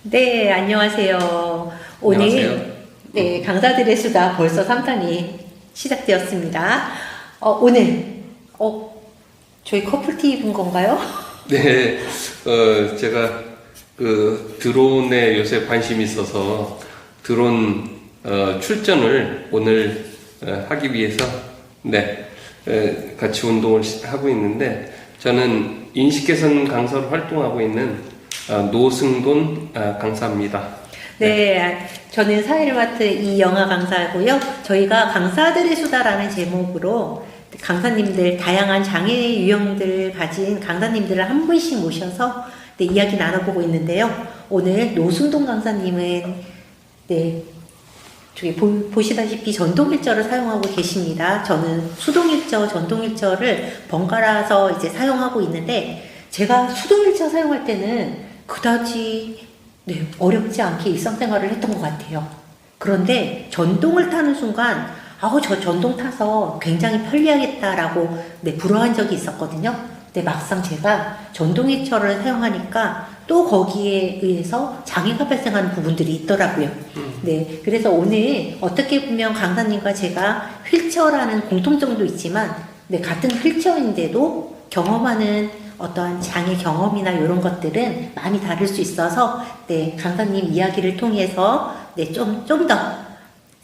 네, 안녕하세요. 오늘 안녕하세요. 네, 강사들의 수다 벌써 3탄이 시작되었습니다. 오늘 저희 커플티 입은 건가요? 네, 제가 그 드론에 요새 관심이 있어서 드론 출전을 오늘 하기 위해서 같이 운동을 하고 있는데, 저는 인식개선 강사로 활동하고 있는 노승돈 강사입니다. 네, 저는 사회를 이영아 강사고요. 저희가 강사들의 수다라는 제목으로 강사님들, 다양한 장애 유형들을 가진 강사님들을 한 분씩 모셔서 이야기 나눠보고 있는데요. 오늘 노승돈 강사님은 저기 보시다시피 전동일자를 사용하고 계십니다. 저는 수동일자, 전동일자를 번갈아서 이제 사용하고 있는데, 제가 수동일자 사용할 때는 그다지 어렵지 않게 일상생활을 했던 것 같아요. 그런데 전동을 타는 순간 저 전동 타서 굉장히 편리하겠다라고 부러워한 적이 있었거든요. 근데 막상 제가 전동일처를 사용하니까 또 거기에 의해서 장애가 발생하는 부분들이 있더라고요. 그래서 오늘 어떻게 보면 강사님과 제가 휠체어라는 공통점도 있지만, 같은 휠체어인데도 경험하는 어떠한 장애 경험이나 이런 것들은 많이 다를 수 있어서 강사님 이야기를 통해서 좀 더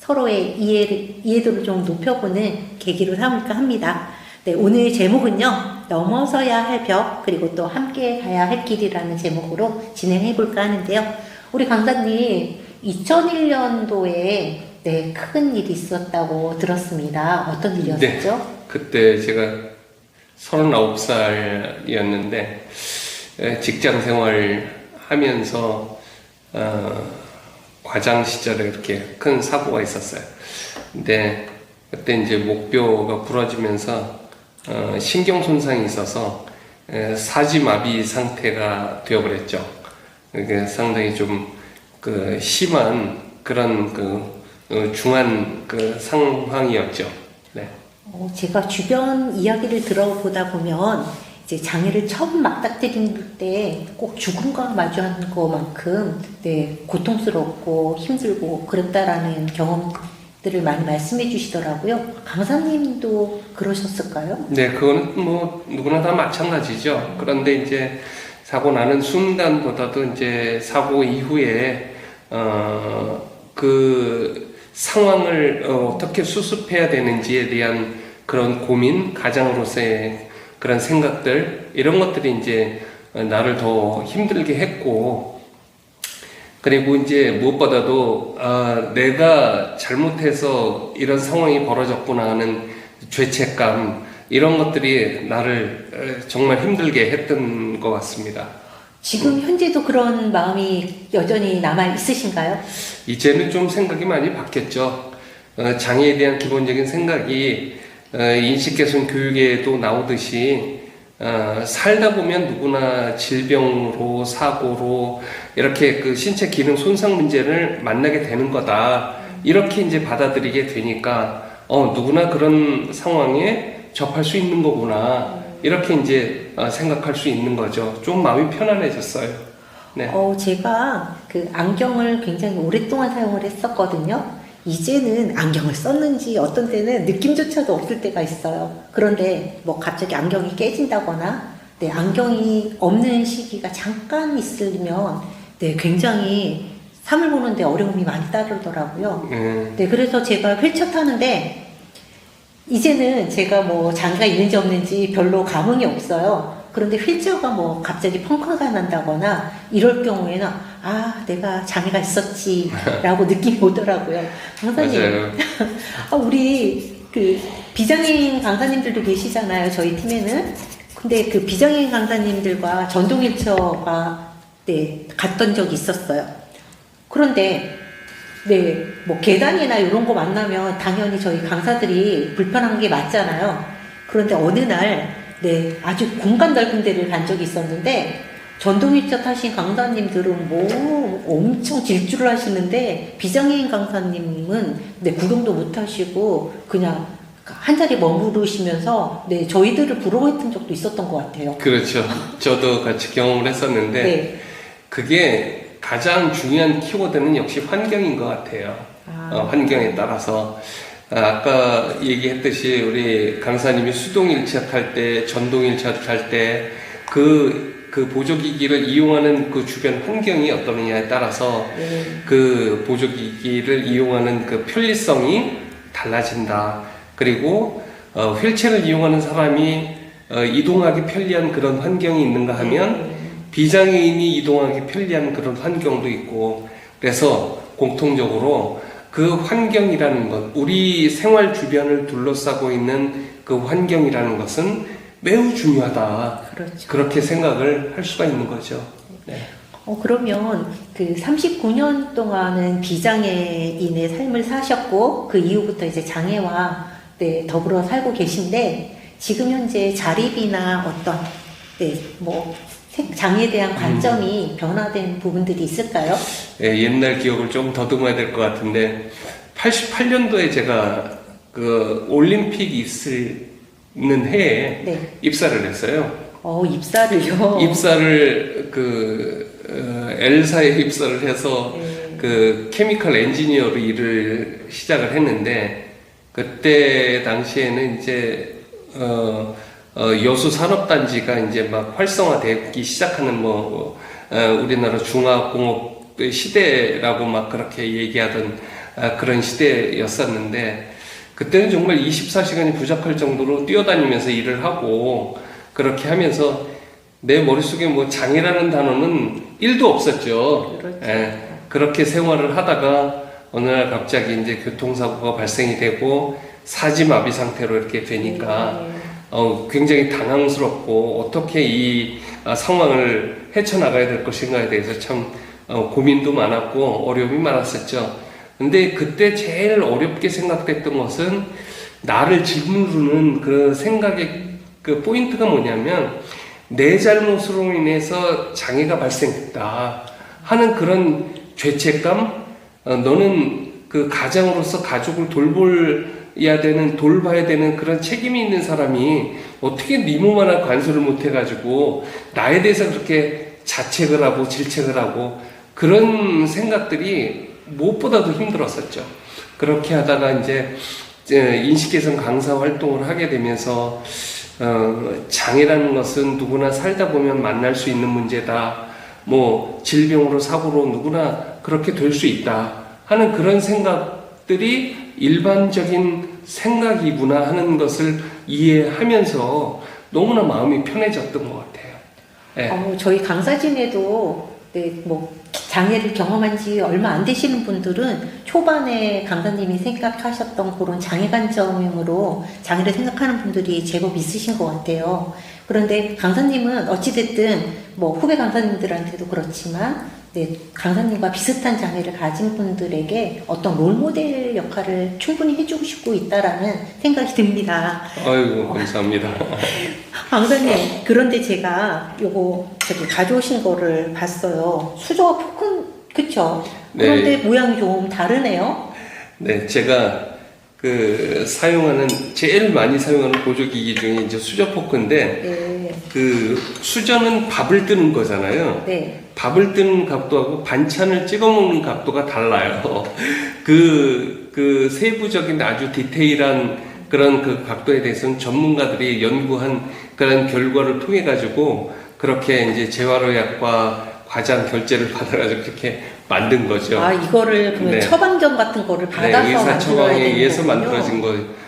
서로의 이해도를 좀 높여보는 계기로 삼을까 합니다. 오늘 제목은요, 넘어서야 할 벽, 그리고 또 함께 가야 할 길이라는 제목으로 진행해 볼까 하는데요. 우리 강사님 2001년도에 큰 일이 있었다고 들었습니다. 어떤 일이었죠? 네, 그때 제가 39살이었는데 직장 생활 하면서 과장 시절에 이렇게 큰 사고가 있었어요. 근데 그때 이제 목뼈가 부러지면서 신경 손상이 있어서 사지마비 상태가 되어버렸죠. 이게 상당히 좀 심한 그런 중한 상황이었죠. 네. 제가 주변 이야기를 들어보다 보면 이제 장애를 처음 맞닥뜨릴 때 꼭 죽음과 마주하는 것만큼 고통스럽고 힘들고 그랬다라는 경험들을 많이 말씀해 주시더라고요. 강사님도 그러셨을까요? 네, 그건 뭐 누구나 다 마찬가지죠. 그런데 이제 사고 나는 순간보다도 이제 사고 이후에 그 상황을 어떻게 수습해야 되는지에 대한 그런 고민, 가장으로서의 그런 생각들, 이런 것들이 이제 나를 더 힘들게 했고, 그리고 이제 무엇보다도 내가 잘못해서 이런 상황이 벌어졌구나 하는 죄책감, 이런 것들이 나를 정말 힘들게 했던 것 같습니다. 지금 현재도 그런 마음이 여전히 남아 있으신가요? 이제는 좀 생각이 많이 바뀌었죠. 장애에 대한 기본적인 생각이 인식개선 교육에도 나오듯이 살다 보면 누구나 질병으로, 사고로 이렇게 그 신체 기능 손상 문제를 만나게 되는 거다, 이렇게 이제 받아들이게 되니까 누구나 그런 상황에 접할 수 있는 거구나, 이렇게 이제 생각할 수 있는 거죠. 좀 마음이 편안해졌어요. 네. 제가 그 안경을 굉장히 오랫동안 사용을 했었거든요. 이제는 안경을 썼는지 어떤 때는 느낌조차도 없을 때가 있어요. 그런데 뭐 갑자기 안경이 깨진다거나 안경이 없는 시기가 잠깐 있으면 굉장히 삶을 보는데 어려움이 많이 따르더라고요. 그래서 제가 휠체어 타는데 이제는 제가 뭐 장애가 있는지 없는지 별로 감흥이 없어요. 그런데 휠체어가 뭐 갑자기 펑크가 난다거나 이럴 경우에는 내가 장애가 있었지 라고 느낌이 오더라고요. 강사님, 맞아요. 우리 그 비장애인 강사님들도 계시잖아요, 저희 팀에는. 근데 그 비장애인 강사님들과 전동 휠체어가 갔던 적이 있었어요. 그런데 뭐 계단이나 이런 거 만나면 당연히 저희 강사들이 불편한 게 맞잖아요. 그런데 어느 날 아주 공간 넓은 데를 간 적이 있었는데, 전동휠체어 타신 강사님들은 뭐 엄청 질주를 하시는데, 비장애인 강사님은 구경도 못 하시고 그냥 한 자리 머무르시면서 저희들을 부러워했던 적도 있었던 것 같아요. 그렇죠. 저도 같이 경험을 했었는데 그게 가장 중요한 키워드는 역시 환경인 것 같아요. 환경에 따라서 아까 얘기했듯이 우리 강사님이 수동일착 할 때, 전동일착 할 때 그 보조기기를 이용하는 그 주변 환경이 어떠느냐에 따라서 그 보조기기를 이용하는 그 편리성이 달라진다. 그리고 휠체어를 이용하는 사람이 이동하기 편리한 그런 환경이 있는가 하면 비장애인이 이동하기 편리한 그런 환경도 있고, 그래서 공통적으로 그 환경이라는 것, 우리 생활 주변을 둘러싸고 있는 그 환경이라는 것은 매우 중요하다. 그렇죠. 그렇게 생각을 할 수가 있는 거죠. 네. 그러면 그 39년 동안은 비장애인의 삶을 사셨고, 그 이후부터 이제 장애와 더불어 살고 계신데, 지금 현재 자립이나 어떤, 장애에 대한 관점이 변화된 부분들이 있을까요? 네, 옛날 기억을 좀 더듬어야 될 것 같은데, 88년도에 제가 그 올림픽이 있는 해에 입사를 했어요. 입사를요? 입사를 L사에 입사를 해서 그 케미컬 엔지니어로 일을 시작을 했는데, 그때 당시에는 이제 여수 산업단지가 이제 막 활성화되기 시작하는 우리나라 중화공업 시대라고 막 그렇게 얘기하던 그런 시대였었는데, 그때는 정말 24시간이 부족할 정도로 뛰어다니면서 일을 하고, 그렇게 하면서 내 머릿속에 뭐 장애라는 단어는 1도 없었죠. 그렇죠. 그렇게 생활을 하다가 어느 날 갑자기 이제 교통사고가 발생이 되고 사지마비 상태로 이렇게 되니까 굉장히 당황스럽고 어떻게 이 상황을 헤쳐나가야 될 것인가에 대해서 참 고민도 많았고 어려움이 많았었죠. 근데 그때 제일 어렵게 생각됐던 것은 나를 짓누르는 그 생각의 그 포인트가 뭐냐면, 내 잘못으로 인해서 장애가 발생했다 하는 그런 죄책감, 너는 그 가장으로서 가족을 돌봐야 되는 그런 책임이 있는 사람이 어떻게 네 몸 하나 관수를 못 해가지고 나에 대해서 그렇게 자책을 하고 질책을 하고, 그런 생각들이 무엇보다도 힘들었었죠. 그렇게 하다가 이제 인식개선 강사 활동을 하게 되면서 장애라는 것은 누구나 살다 보면 만날 수 있는 문제다. 질병으로 사고로 누구나 그렇게 될 수 있다 하는 그런 생각들이 일반적인 생각이구나 하는 것을 이해하면서 너무나 마음이 편해졌던 것 같아요. 네. 저희 강사진에도 장애를 경험한 지 얼마 안 되시는 분들은 초반에 강사님이 생각하셨던 그런 장애 관점으로 장애를 생각하는 분들이 제법 있으신 것 같아요. 그런데 강사님은 어찌됐든 후배 강사님들한테도 그렇지만 강사님과 비슷한 장애를 가진 분들에게 어떤 롤모델 역할을 충분히 해주고 있다라는 생각이 듭니다. 아이고, 감사합니다. 강사님, 그런데 제가 저기 가져오신 거를 봤어요. 수저와 포크, 그쵸? 그런데 네. 모양이 좀 다르네요? 네, 제가 제일 많이 사용하는 보조기기 중에 이제 수저 포크인데, 그 수저는 밥을 뜨는 거잖아요. 네. 밥을 뜨는 각도하고 반찬을 찍어 먹는 각도가 달라요. 그 세부적인 아주 디테일한 그런 그 각도에 대해서는 전문가들이 연구한 그런 결과를 통해 가지고 그렇게 이제 재활의학과 과장 결재를 받아가지고 그렇게 만든 거죠. 이거를 그러면 처방전 같은 거를 받아서 의사 처방에 의해서 거군요. 만들어진 거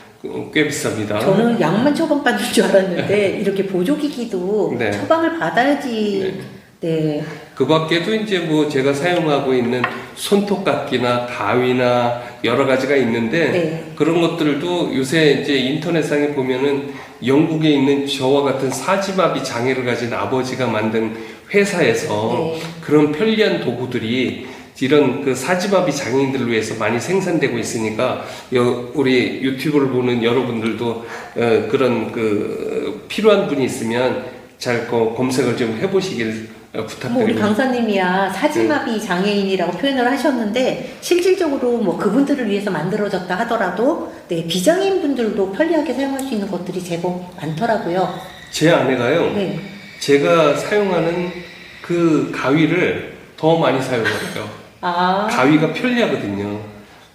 꽤 비쌉니다. 저는 약만 처방받는 줄 알았는데 이렇게 보조기기도 처방을 받아야지. 네. 그 밖에도 이제 제가 사용하고 있는 손톱깎이나 가위나 여러 가지가 있는데, 그런 것들도 요새 이제 인터넷상에 보면은 영국에 있는 저와 같은 사지마비 장애를 가진 아버지가 만든 회사에서 그런 편리한 도구들이 이런 그 사지마비 장애인들을 위해서 많이 생산되고 있으니까 우리 유튜브를 보는 여러분들도 그런 필요한 분이 있으면 잘 검색을 좀 해보시길 부탁드립니다. 우리 강사님이야 사지마비 장애인이라고 표현을 하셨는데 실질적으로 그분들을 위해서 만들어졌다 하더라도 비장애인 분들도 편리하게 사용할 수 있는 것들이 제법 많더라고요. 제 아내가요. 제가 사용하는 그 가위를 더 많이 사용해요. 아, 가위가 편리하거든요.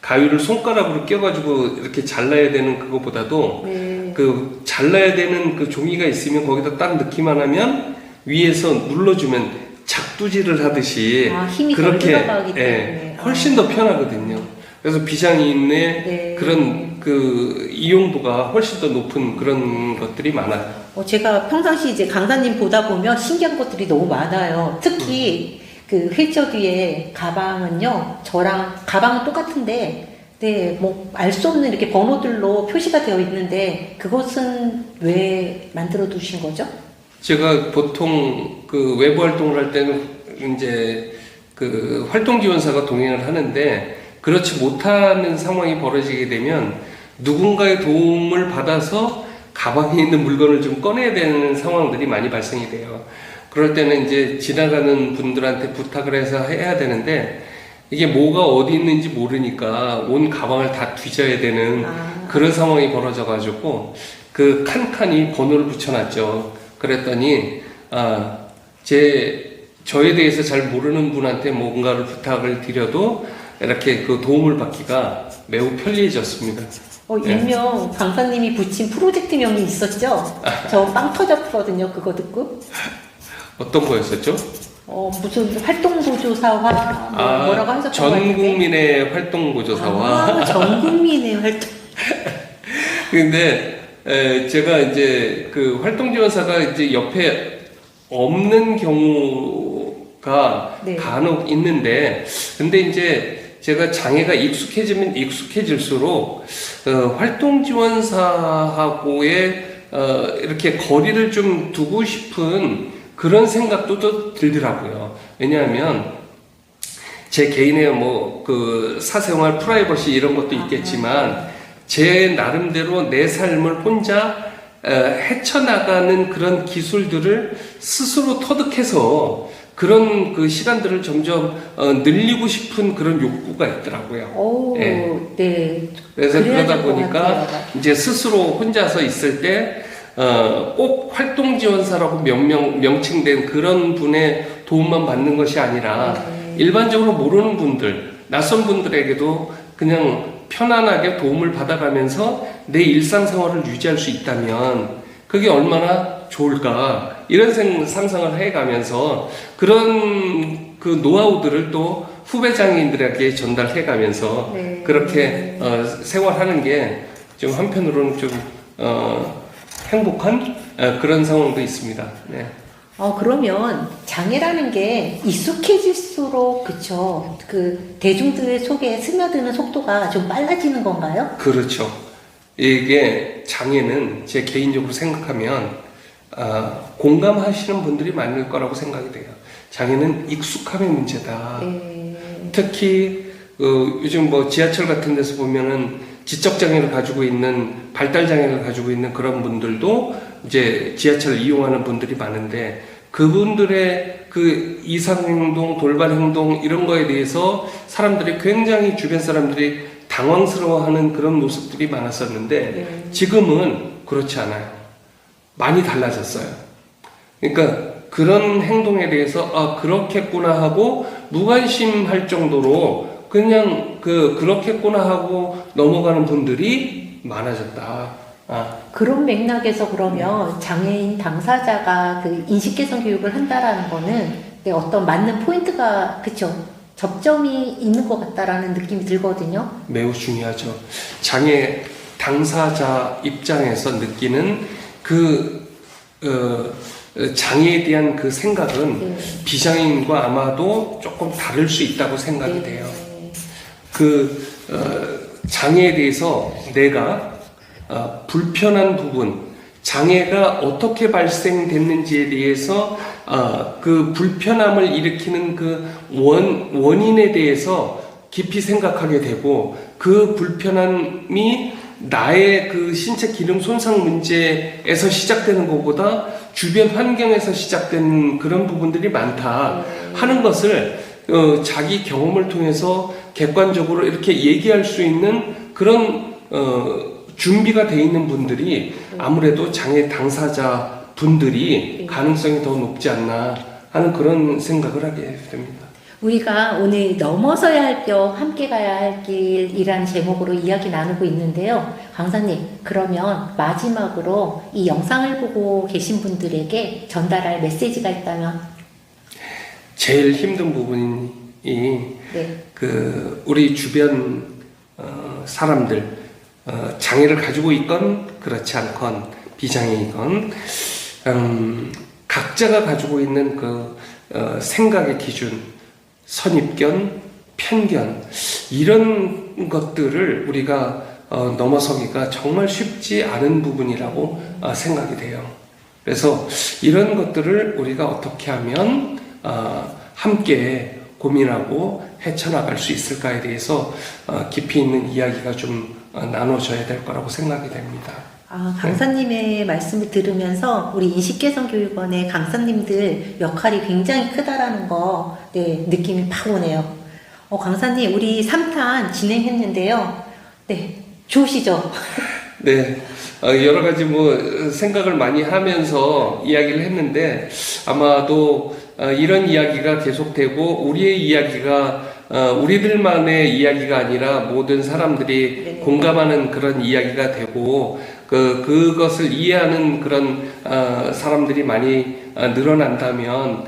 가위를 손가락으로 껴가지고 이렇게 잘라야 되는 그거보다도 네. 그 잘라야 되는 그 종이가 있으면 거기다 딱 넣기만 하면 위에서 눌러주면 작두질을 하듯이 아, 힘이 덜 그렇게 들어가기 때문에. 훨씬 더 편하거든요. 그래서 비장의인의 네. 그런 그 이용도가 훨씬 더 높은 그런 것들이 많아요. 제가 평상시 이제 강사님 보다 보면 신기한 것들이 너무 많아요. 특히 그 휠체어 뒤에 가방은요, 저랑 가방은 똑같은데, 네, 뭐 알 수 없는 이렇게 번호들로 표시가 되어 있는데, 그것은 왜 만들어 두신 거죠? 제가 보통 그 외부 활동을 할 때는 이제 그 활동 지원사가 동행을 하는데 그렇지 못하는 상황이 벌어지게 되면 누군가의 도움을 받아서 가방에 있는 물건을 좀 꺼내야 되는 상황들이 많이 발생이 돼요. 그럴 때는 이제 지나가는 분들한테 부탁을 해서 해야 되는데 이게 뭐가 어디 있는지 모르니까 온 가방을 다 뒤져야 되는 그런 상황이 벌어져가지고 그 칸칸이 번호를 붙여놨죠. 그랬더니 저에 대해서 잘 모르는 분한테 뭔가를 부탁을 드려도 이렇게 그 도움을 받기가 매우 편리해졌습니다. 일명 강사님이 붙인 프로젝트명이 있었죠? 저 빵 터졌거든요, 그거 듣고. 어떤 거였었죠? 무슨 활동보조사와 뭐라고 하셨던 것 같은데? 전 국민의 활동보조사와. 전 국민의 활동. 근데 제가 이제 그 활동지원사가 이제 옆에 없는 경우가 네. 간혹 있는데, 근데 이제 제가 장애가 익숙해지면 익숙해질수록 활동지원사하고의 이렇게 거리를 좀 두고 싶은 그런 생각도 또 들더라고요. 왜냐하면 제 개인의 뭐 그 사생활 프라이버시 이런 것도 있겠지만 제 나름대로 내 삶을 혼자 헤쳐나가는 그런 기술들을 스스로 터득해서 그런 그 시간들을 점점 늘리고 싶은 그런 욕구가 있더라고요. 오, 네. 그래서 그래야 그러다 될것 보니까 같아요. 이제 스스로 혼자서 있을 때 꼭 활동지원사라고 명칭된 그런 분의 도움만 받는 것이 아니라 일반적으로 모르는 분들, 낯선 분들에게도 그냥 편안하게 도움을 받아가면서 내 일상생활을 유지할 수 있다면 그게 얼마나 좋을까 이런 상상을 해가면서 그런 그 노하우들을 또 후배 장애인들에게 전달해가면서 네. 그렇게 생활하는 게 좀 한편으로는 좀 행복한 그런 상황도 있습니다. 네. 그러면 장애라는 게 익숙해질수록, 그쵸. 그 대중들 속에 스며드는 속도가 좀 빨라지는 건가요? 그렇죠. 이게 장애는 제 개인적으로 생각하면 공감하시는 분들이 많을 거라고 생각이 돼요. 장애는 익숙함의 문제다. 네. 특히 요즘 뭐 지하철 같은 데서 보면은 지적 장애를 가지고 있는 발달 장애를 가지고 있는 그런 분들도 이제 지하철을 이용하는 분들이 많은데 그분들의 그 이상 행동, 돌발 행동 이런 거에 대해서 사람들이 굉장히 주변 사람들이 당황스러워하는 그런 모습들이 많았었는데 지금은 그렇지 않아요. 많이 달라졌어요. 그러니까 그런 행동에 대해서 그렇겠구나 하고 무관심할 정도로 그냥 그렇겠구나 하고 넘어가는 분들이 많아졌다. 그런 맥락에서 그러면 장애인 당사자가 그 인식 개선 교육을 한다라는 거는 어떤 맞는 포인트가, 그쵸, 접점이 있는 것 같다라는 느낌이 들거든요. 매우 중요하죠. 장애 당사자 입장에서 느끼는 장애에 대한 그 생각은 비장애인과 아마도 조금 다를 수 있다고 생각이 돼요. 장애에 대해서 내가 불편한 부분, 장애가 어떻게 발생됐는지에 대해서 그 불편함을 일으키는 그 원인에 대해서 깊이 생각하게 되고 그 불편함이 나의 그 신체 기능 손상 문제에서 시작되는 것보다 주변 환경에서 시작되는 그런 부분들이 많다 하는 것을 자기 경험을 통해서 객관적으로 이렇게 얘기할 수 있는 그런 준비가 돼 있는 분들이 아무래도 장애 당사자 분들이 가능성이 더 높지 않나 하는 그런 생각을 하게 됩니다. 우리가 오늘 넘어서야 할 뼈, 함께 가야 할 길이라는 제목으로 이야기 나누고 있는데요. 강사님, 그러면 마지막으로 이 영상을 보고 계신 분들에게 전달할 메시지가 있다면? 제일 힘든 부분이 네. 우리 주변 사람들 장애를 가지고 있건 그렇지 않건 비장애이건 각자가 가지고 있는 생각의 기준, 선입견, 편견 이런 것들을 우리가 넘어서기가 정말 쉽지 않은 부분이라고 생각이 돼요. 그래서 이런 것들을 우리가 어떻게 하면 함께 고민하고 헤쳐나갈 수 있을까에 대해서 깊이 있는 이야기가 좀 나눠져야 될 거라고 생각이 됩니다. 강사님의 말씀을 들으면서 우리 인식개선교육원의 강사님들 역할이 굉장히 크다라는 거, 네, 느낌이 팍 오네요. 강사님, 우리 3탄 진행했는데요. 네, 좋으시죠? 네, 여러 가지 생각을 많이 하면서 이야기를 했는데 아마도 이런 이야기가 계속되고 우리의 이야기가 우리들만의 이야기가 아니라 모든 사람들이 네네. 공감하는 그런 이야기가 되고 그것을 이해하는 그런 사람들이 많이 늘어난다면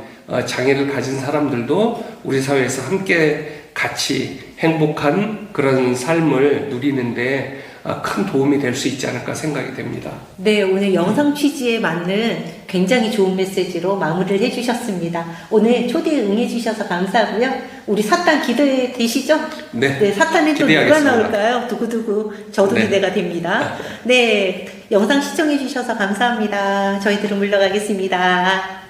장애를 가진 사람들도 우리 사회에서 함께 같이 행복한 그런 삶을 누리는데 큰 도움이 될 수 있지 않을까 생각이 됩니다. 네, 오늘 영상 취지에 맞는 굉장히 좋은 메시지로 마무리를 해주셨습니다. 오늘 초대에 응해주셔서 감사하고요. 우리 4탄 기대되시죠? 네. 네, 4탄에 또 누가 기대하겠습니다. 나올까요? 두구두구 저도 네. 기대가 됩니다. 네, 영상 시청해주셔서 감사합니다. 저희들은 물러가겠습니다.